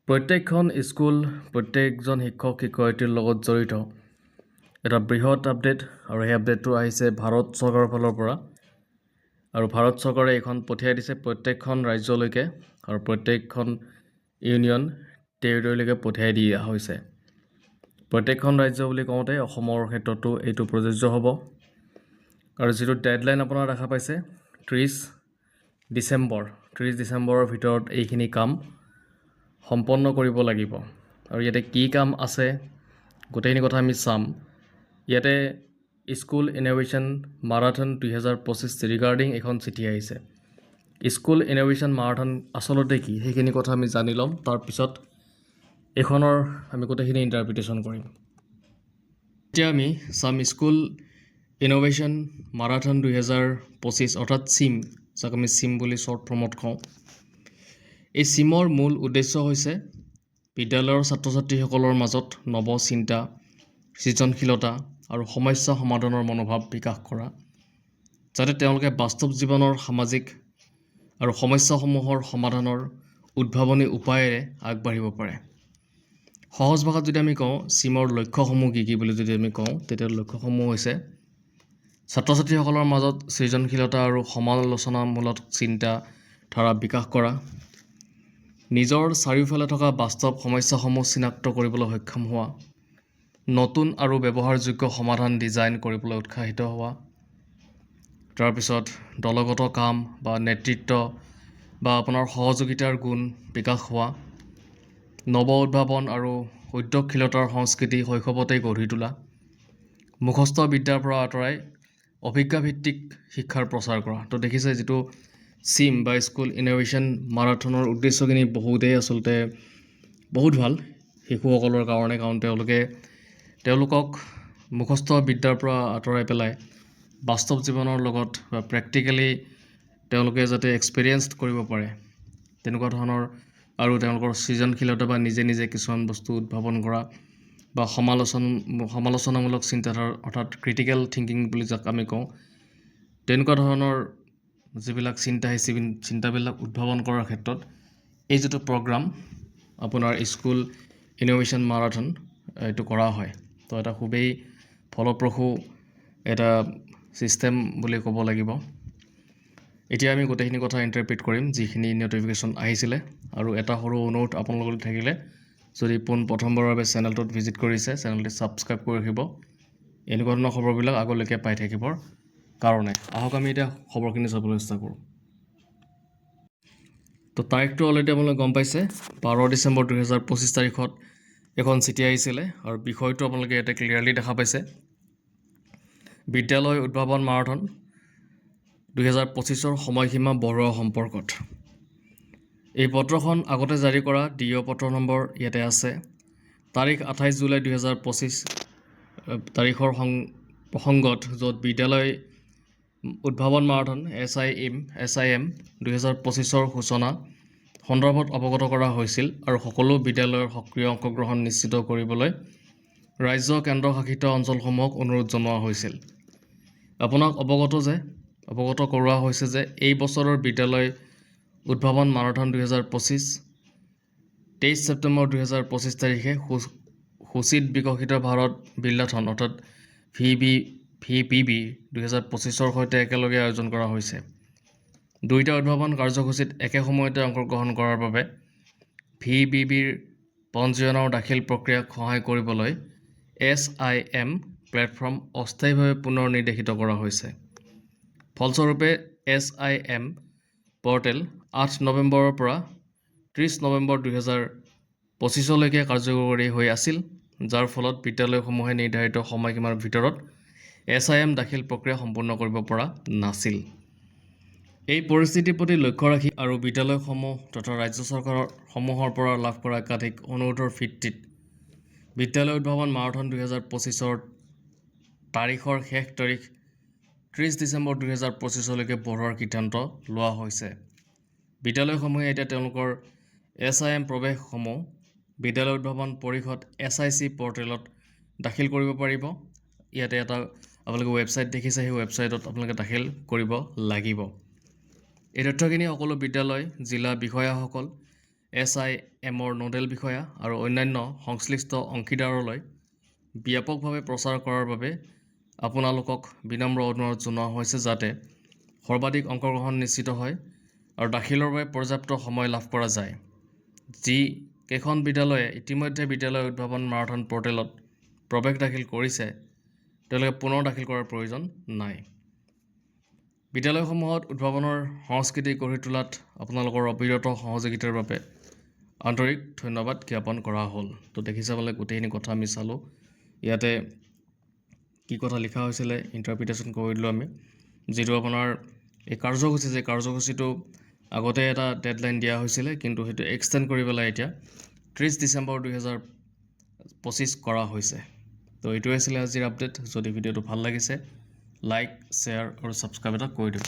প্ৰত্যেকখন স্কুল প্ৰত্যেকজন শিক্ষক শিক্ষয়িত্ৰীৰ লগত জড়িত এটা বৃহৎ আপডেট আৰু সেই আপডেটটো আহিছে ভাৰত চৰকাৰৰ ফালৰ পৰা আৰু ভাৰত চৰকাৰে এইখন পঠিয়াই দিছে প্ৰত্যেকখন ৰাজ্যলৈকে আৰু প্ৰত্যেকখন ইউনিয়ন টেৰিটৰীলৈকে পঠিয়াই দিয়া হৈছে। প্ৰত্যেকখন ৰাজ্য বুলি কওঁতে অসমৰ ক্ষেত্ৰতো এইটো প্ৰযোজ্য হ'ব আৰু যিটো ডেডলাইন আপোনাৰ দেখা পাইছে 30 ডিচেম্বৰৰ ভিতৰত এইখিনি কাম সম্পন্ন কৰিব লাগিব আৰু ইয়াতে কি কাম আছে গোটেইখিনি কথা আমি চাম। ইয়াতে স্কুল ইনোভেশ্যন মাৰাথন 2025 ৰিগাৰ্ডিং এখন চিঠি আহিছে। স্কুল ইনোভেশ্যন মাৰাথন আচলতে কি সেইখিনি কথা আমি জানি ল'ম, তাৰপিছত এইখনৰ আমি গোটেইখিনি ইণ্টাৰপ্ৰিটেশ্যন কৰিম। এতিয়া আমি চাম স্কুল ইনোভেশ্যন মাৰাথন 2025 অৰ্থাৎ চিম, যাক আমি চিম বুলি শ্বৰ্ট ফৰ্মত কওঁ। এই চিমৰ মূল উদ্দেশ্য হৈছে বিদ্যালয়ৰ ছাত্ৰ ছাত্ৰীসকলৰ মাজত নৱ চিন্তা, সৃজনশীলতা আৰু সমস্যা সমাধানৰ মনোভাৱ বিকাশ কৰা, যাতে তেওঁলোকে বাস্তৱ জীৱনৰ সামাজিক আৰু সমস্যাসমূহৰ সমাধানৰ উদ্ভাৱনী উপায়েৰে আগবাঢ়িব পাৰে। সহজ ভাষাত যদি আমি কওঁ চিমৰ লক্ষ্যসমূহ কি বুলি যদি আমি কওঁ, তেতিয়া লক্ষ্যসমূহ হৈছে ছাত্ৰ ছাত্ৰীসকলৰ মাজত সৃজনশীলতা আৰু সমালোচনামূলক চিন্তা ধাৰা বিকাশ কৰা, নিজৰ চাৰিওফালে থকা বাস্তৱ সমস্যাসমূহ চিনাক্ত কৰিবলৈ সক্ষম হোৱা, নতুন আৰু ব্যৱহাৰযোগ্য সমাধান ডিজাইন কৰিবলৈ উৎসাহিত হোৱা, তাৰপিছত দলগত কাম বা নেতৃত্ব বা আপোনাৰ সহযোগিতাৰ গুণ বিকাশ হোৱা, নৱ উদ্ভাৱন আৰু উদ্যোগশীলতাৰ সংস্কৃতি শৈশৱতেই গঢ়ি তোলা, মুখস্থ বিদ্যাৰ পৰা আঁতৰাই অভিজ্ঞাভিত্তিক শিক্ষাৰ প্ৰচাৰ কৰা। তো দেখিছে যিটো চিম বা স্কুল ইনোভেশ্যন মাৰাথনৰ উদ্দেশ্যখিনি বহুত ভাল শিশুসকলৰ কাৰণে, কাৰণ তেওঁলোকক মুখস্থ বিদ্যাৰ পৰা আঁতৰাই পেলাই বাস্তৱ জীৱনৰ লগত বা প্ৰেক্টিকেলি তেওঁলোকে যাতে এক্সপিৰিয়েঞ্চ কৰিব পাৰে তেনেকুৱা ধৰণৰ, আৰু তেওঁলোকৰ সৃজনশীলতা বা নিজে কিছুমান বস্তু উদ্ভাৱন কৰা বা সমালোচনামূলক চিন্তাধাৰা অৰ্থাৎ ক্ৰিটিকেল থিংকিং বুলি যাক আমি কওঁ, তেনেকুৱা ধৰণৰ যিবিলাক চিন্তা সেই চিন্তাবিলাক উদ্ভাৱন কৰাৰ ক্ষেত্ৰত এই যিটো প্ৰগ্ৰাম আপোনাৰ স্কুল ইনোভেশ্যন মাৰাথন এইটো কৰা হয়। তো এটা খুবেই ফলপ্ৰসূ এটা ছিষ্টেম বুলি ক'ব লাগিব। এতিয়া আমি গোটেইখিনি কথা ইণ্টাৰপ্ৰিট কৰিম যিখিনি ন'টিফিকেশ্যন আহিছিলে, আৰু এটা সৰু অনুৰোধ আপোনালোকৰ থাকিলে, যদি প্ৰথমবাৰৰ বাবে চেনেলটোত ভিজিট কৰিছে চেনেলটো ছাবস্ক্ৰাইব কৰি ৰাখিব এনেকুৱা ধৰণৰ খবৰবিলাক আগলৈকে পাই থাকিবৰ কাৰণে। আহক আমি এতিয়া খবৰখিনি চাবলৈ চেষ্টা কৰোঁ। তো তাৰিখটো অলৰেডি আপোনালোকে গম পাইছে, 12 ডিচেম্বৰ 2025 তাৰিখত এখন চিঠি আহিছিলে আৰু বিষয়টো আপোনালোকে ইয়াতে ক্লিয়াৰলি দেখা পাইছে, বিদ্যালয় উদ্ভাৱন মাৰাথন 2025ৰ সময়সীমা বঢ়োৱা সম্পৰ্কত। এই পত্ৰখন আগতে জাৰি কৰা DO পত্ৰ নম্বৰ ইয়াতে আছে। তাৰিখ 28 জুলাই 2025 তাৰিখৰ প্ৰসংগত, য'ত বিদ্যালয় উদ্ভাৱন মাৰাথন SIM 2025ৰ সূচনা সন্দৰ্ভত অৱগত কৰা হৈছিল আৰু সকলো বিদ্যালয়ৰ সক্ৰিয় অংশগ্ৰহণ নিশ্চিত কৰিবলৈ ৰাজ্য কেন্দ্ৰশাসিত অঞ্চলসমূহক অনুৰোধ জনোৱা হৈছিল। আপোনাক অৱগত কৰোৱা হৈছে যে এই বছৰৰ বিদ্যালয় উদ্ভাৱন মাৰাথন 2025 23 ছেপ্টেম্বৰ 2025 তাৰিখে সূচিত বিকশিত ভাৰত বিল্লাথন অৰ্থাৎ VPB 2025ৰ সৈতে একেলগে আয়োজন কৰা হৈছে। দুয়োটা উদ্ভাৱন কাৰ্যসূচীত একে সময়তে অংশগ্ৰহণ কৰাৰ বাবে VPBৰ পঞ্জীয়ন আৰু দাখিল প্ৰক্ৰিয়াক সহায় কৰিবলৈ SIM প্লেটফৰ্ম অস্থায়ীভাৱে পুনৰ নিৰ্দেশিত কৰা হৈছে। ফলস্বৰূপে SIM পৰ্টেল 8 নৱেম্বৰৰ পৰা 30 নৱেম্বৰ 2025লৈকে কাৰ্যকৰী হৈ আছিল, যাৰ ফলত বিদ্যালয়সমূহে নিৰ্ধাৰিত সময়সীমাৰ ভিতৰত SIM দাখিল প্ৰক্ৰিয়া সম্পূৰ্ণ কৰিব পৰা নাছিল। এই পৰিস্থিতিৰ প্ৰতি লক্ষ্য ৰাখি আৰু বিদ্যালয়সমূহ তথা ৰাজ্য চৰকাৰসমূহৰ পৰা লাভ কৰা একাধিক অনুৰোধৰ ভিত্তিত বিদ্যালয় উদ্ভাৱন মাৰাথন 2025ৰ তাৰিখৰ শেষ তাৰিখ 30 ডিচেম্বৰ 2025লৈকে বঢ়োৱাৰ সিদ্ধান্ত লোৱা হৈছে। বিদ্যালয়সমূহে এতিয়া তেওঁলোকৰ SIM প্ৰৱেশসমূহ বিদ্যালয় উদ্ভাৱন পৰিষদ SIC পৰ্টেলত দাখিল কৰিব পাৰিব। ইয়াতে এটা আপোনালোকে ৱেবছাইট দেখিছে, সেই ৱেবছাইটত আপোনালোকে দাখিল কৰিব লাগিব। এই তথ্যখিনি সকলো বিদ্যালয় জিলা বিষয়াসকল SIMৰ নোডেল বিষয়া আৰু অন্যান্য সংশ্লিষ্ট অংশীদাৰলৈ ব্যাপকভাৱে প্ৰচাৰ কৰাৰ বাবে আপোনালোকক বিনম্ৰ অনুৰোধ জনোৱা হৈছে যাতে সৰ্বাধিক অংশগ্ৰহণ নিশ্চিত হয় আৰু দাখিলৰ বাবে পৰ্যাপ্ত সময় লাভ কৰা যায়। যি কেইখন বিদ্যালয়ে ইতিমধ্যে বিদ্যালয় উদ্ভাৱন মাৰাথন পৰ্টেলত প্ৰৱেশ দাখিল কৰিছে তেওঁলোকে পুনৰ দাখিল কৰাৰ প্ৰয়োজন নাই। বিদ্যালয়সমূহত উদ্ভাৱনৰ সংস্কৃতি গঢ়ি তোলাত আপোনালোকৰ অবিৰত সহযোগিতাৰ বাবে আন্তৰিক ধন্যবাদ জ্ঞাপন কৰা হ'ল। তো দেখিছে বোলে গোটেইখিনি কথা আমি চালোঁ। ইয়াতে কি কথা লিখা হৈছিলে ইণ্টাৰপ্ৰিটেশ্যন কৰি দিলোঁ আমি। যিটো আপোনাৰ এই কাৰ্যসূচী যে কাৰ্যসূচীটো আগতে এটা ডেডলাইন দিয়া হৈছিলে কিন্তু সেইটো এক্সটেণ্ড কৰি পেলাই এতিয়া 30 ডিচেম্বৰ 2025 কৰা হৈছে। তো এইটোৱে আছিলে আজিৰ আপডেট। যদি ভিডিঅ'টো ভাল লাগিছে লাইক শ্বেয়াৰ আৰু ছাবস্ক্ৰাইব এটা কৰি দিব।